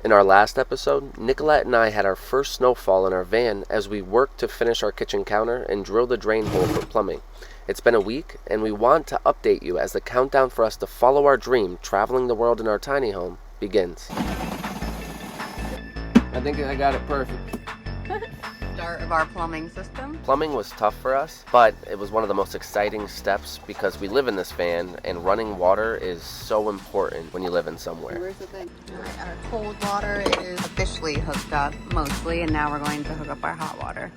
In our last episode, Nicolette and I had our first snowfall in our van as we worked to finish our kitchen counter and drill the drain hole for plumbing. It's been a week, and we want to update you as the countdown for us to follow our dream, traveling the world in our tiny home, begins. I think I got it perfect. Start of our plumbing system. Plumbing was tough for us, but it was one of the most exciting steps because we live in this van and running water is so important when you live in somewhere. Where's the thing? Our cold water is officially hooked up mostly, and now we're going to hook up our hot water.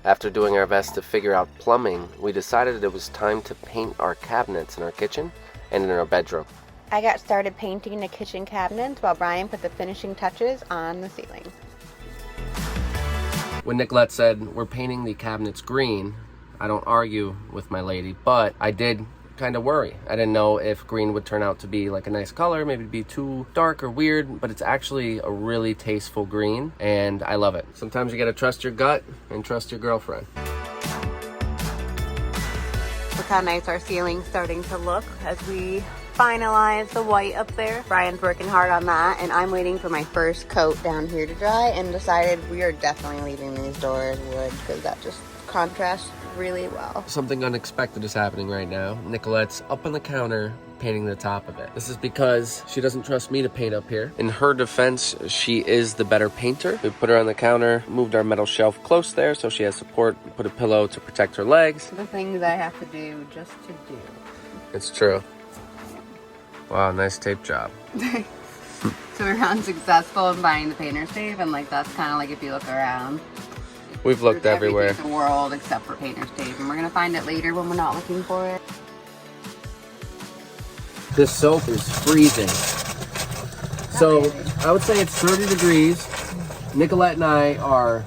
After doing our best to figure out plumbing, we decided it was time to paint our cabinets in our kitchen and in our bedroom. I got started painting the kitchen cabinets while Brian put the finishing touches on the ceiling. When Nicolette said we're painting the cabinets green, I don't argue with my lady, but I did kind of worry. I didn't know if green would turn out to be like a nice color, maybe it'd be too dark or weird, but it's actually a really tasteful green and I love it. Sometimes you gotta trust your gut and trust your girlfriend. Look how nice our ceiling's starting to look as we finalize the white up there. Brian's working hard on that, and I'm waiting for my first coat down here to dry, and decided we are definitely leaving these doors wood because that just contrasts really well. Something unexpected is happening right now. Nicolette's up on the counter painting the top of it. This is because she doesn't trust me to paint up here. In her defense, she is the better painter. We put her on the counter, moved our metal shelf close there so she has support, put a pillow to protect her legs. The things I have to do just to do. It's true. Wow, nice tape job. So we're unsuccessful in buying the painter's tape, and like that's kind of like if you look around. We've looked everywhere. In the world except for painter's tape, and we're gonna find it later when we're not looking for it. This soap is freezing. So I would say it's 30 degrees. Nicolette and I are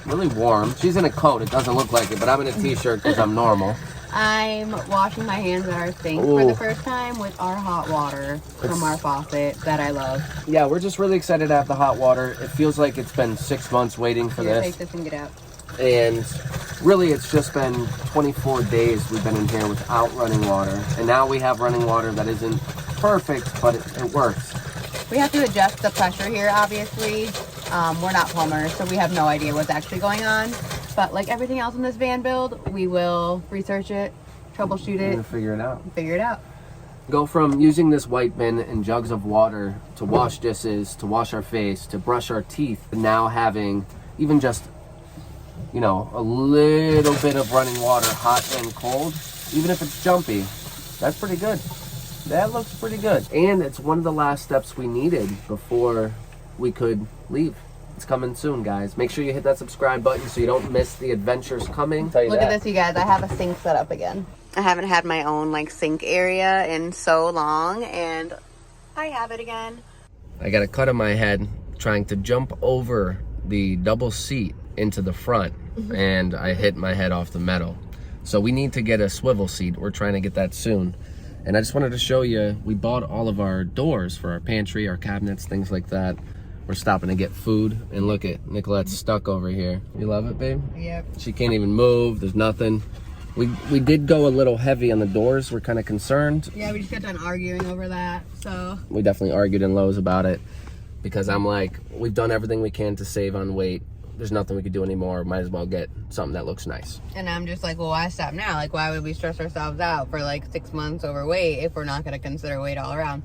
really warm. She's in a coat, it doesn't look like it, but I'm in a t-shirt because I'm normal. I'm washing my hands at our sink for the first time with our hot water from our faucet that I love. Yeah, we're just really excited to have the hot water. It feels like it's been 6 months waiting for this. Take this and get out. And really it's just been 24 days we've been in here without running water. And now we have running water that isn't perfect, but it works. We have to adjust the pressure here, obviously. We're not plumbers, so we have no idea what's actually going on. But like everything else in this van build, we will research it, troubleshoot it, and figure it out. Go from using this white bin and jugs of water to wash dishes, to wash our face, to brush our teeth, to now having even just, you know, a little bit of running water, hot and cold, even if it's jumpy. That's pretty good. That looks pretty good. And it's one of the last steps we needed before we could leave. It's coming soon, guys. Make sure you hit that subscribe button so you don't miss the adventures coming. Look at this, you guys. I have a sink set up again. I haven't had my own like sink area in so long, and I have it again. I got a cut on my head trying to jump over the double seat into the front, and I hit my head off the metal. So we need to get a swivel seat. We're trying to get that soon. And I just wanted to show you, we bought all of our doors for our pantry, our cabinets, things like that. We're stopping to get food, and look at Nicolette's stuck over here. You love it, babe? Yep. She can't even move. There's nothing. We did go a little heavy on the doors. We're kind of concerned. Yeah, we just got done arguing over that, so. We definitely argued in Lowe's about it because I'm like, we've done everything we can to save on weight. There's nothing we could do anymore. Might as well get something that looks nice. And I'm just like, well, why stop now? Like, why would we stress ourselves out for like 6 months overweight if we're not going to consider weight all around?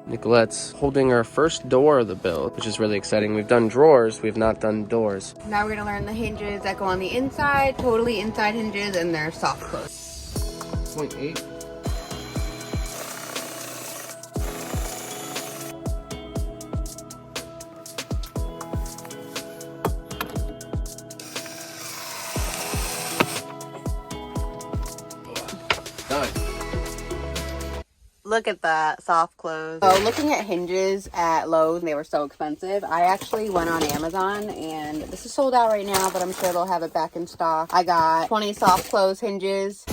Nicolette's holding our first door of the build, which is really exciting. We've done drawers, we've not done doors. Now we're gonna learn the hinges that go on the inside, totally inside hinges, and they're soft close. 0.8. Done. Look at that, soft close. So looking at hinges at Lowe's, they were so expensive. I actually went on Amazon, and this is sold out right now, but I'm sure they'll have it back in stock. I got 20 soft close hinges.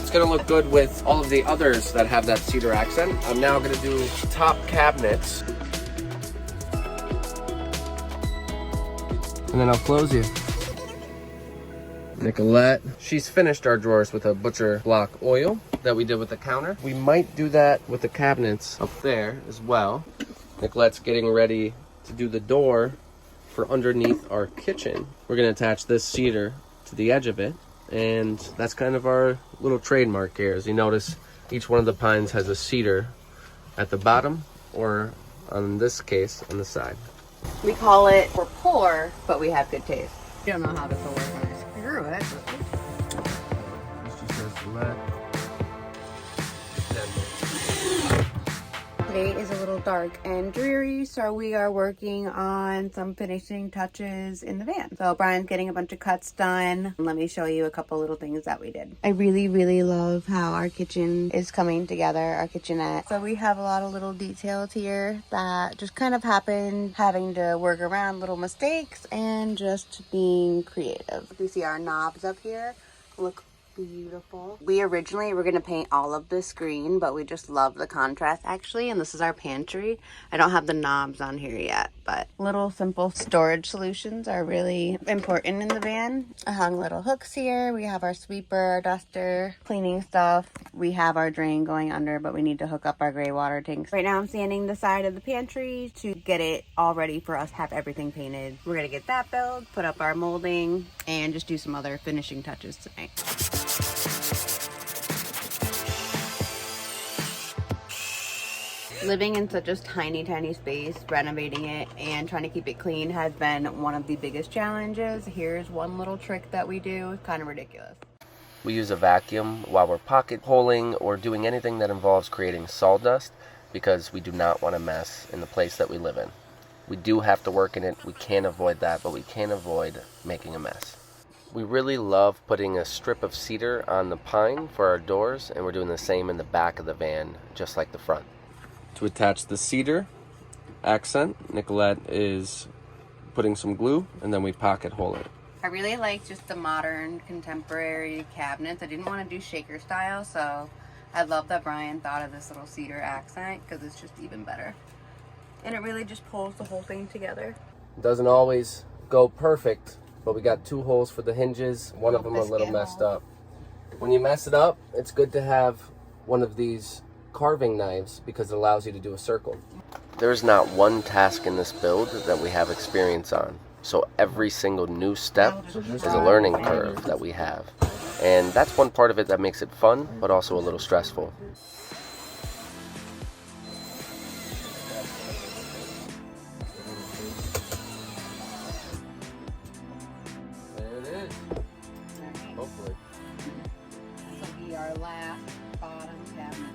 It's gonna look good with all of the others that have that cedar accent. I'm now gonna do top cabinets. And then I'll close you. Nicolette, she's finished our drawers with a butcher block oil that we did with the counter. We might do that with the cabinets up there as well. Nicolette's getting ready to do the door for underneath our kitchen. We're gonna attach this cedar to the edge of it, and that's kind of our little trademark here. As you notice, each one of the pines has a cedar at the bottom, or on this case, on the side. We call it we're poor, but we have good taste. You don't know how this will work when I screw it. This just says select. Today is a little dark and dreary, so we are working on some finishing touches in the van. So Brian's getting a bunch of cuts done. Let me show you a couple little things that we did. I really, really love how our kitchen is coming together, our kitchenette. So we have a lot of little details here that just kind of happened, having to work around little mistakes and just being creative. You see our knobs up here? Look beautiful. We originally were going to paint all of this green, but we just love the contrast actually, and this is our pantry. I don't have the knobs on here yet, but little simple storage solutions are really important in the van. I hung little hooks here. We have our sweeper, our duster, cleaning stuff. We have our drain going under, but we need to hook up our gray water tanks. Right now I'm sanding the side of the pantry to get it all ready for us to have everything painted. We're going to get that built, put up our molding, and just do some other finishing touches tonight. Living in such a tiny space, renovating it and trying to keep it clean has been one of the biggest challenges. Here's one little trick that we do. It's kind of ridiculous. We use a vacuum while we're pocket holing or doing anything that involves creating sawdust, because we do not want to mess in the place that we live in. We do have to work in it. We can't avoid that, but we can't avoid making a mess. We really love putting a strip of cedar on the pine for our doors, and we're doing the same in the back of the van, just like the front. To attach the cedar accent, Nicolette is putting some glue, and then we pocket hole it. I really like just the modern contemporary cabinets. I didn't want to do shaker style, so I love that Brian thought of this little cedar accent because it's just even better. And it really just pulls the whole thing together. It doesn't always go perfect, but we got 2 holes for the hinges. One of them are a little messed up. When you mess it up, it's good to have one of these carving knives because it allows you to do a circle. There's not one task in this build that we have experience on. So every single new step is a learning curve that we have. And that's one part of it that makes it fun, but also a little stressful. There it is. Hopefully. This will be our last bottom cabinet.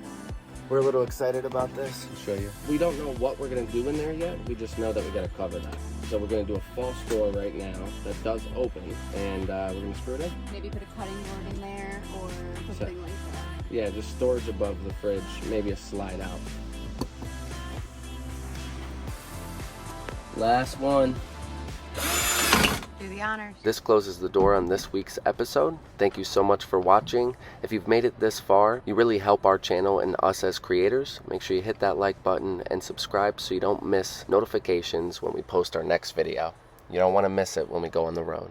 We're a little excited about this. I'll show you. We don't know what we're gonna do in there yet. We just know that we gotta cover that. So we're gonna do a false door right now that does open, and we're gonna screw it in. Maybe put a cutting board in there or something like that. Yeah, just storage above the fridge, maybe a slide out. Last one. Do the honors. This closes the door on this week's episode. Thank you so much for watching. If you've made it this far, you really help our channel and us as creators. Make sure you hit that like button and subscribe so you don't miss notifications when we post our next video. You don't want to miss it when we go on the road.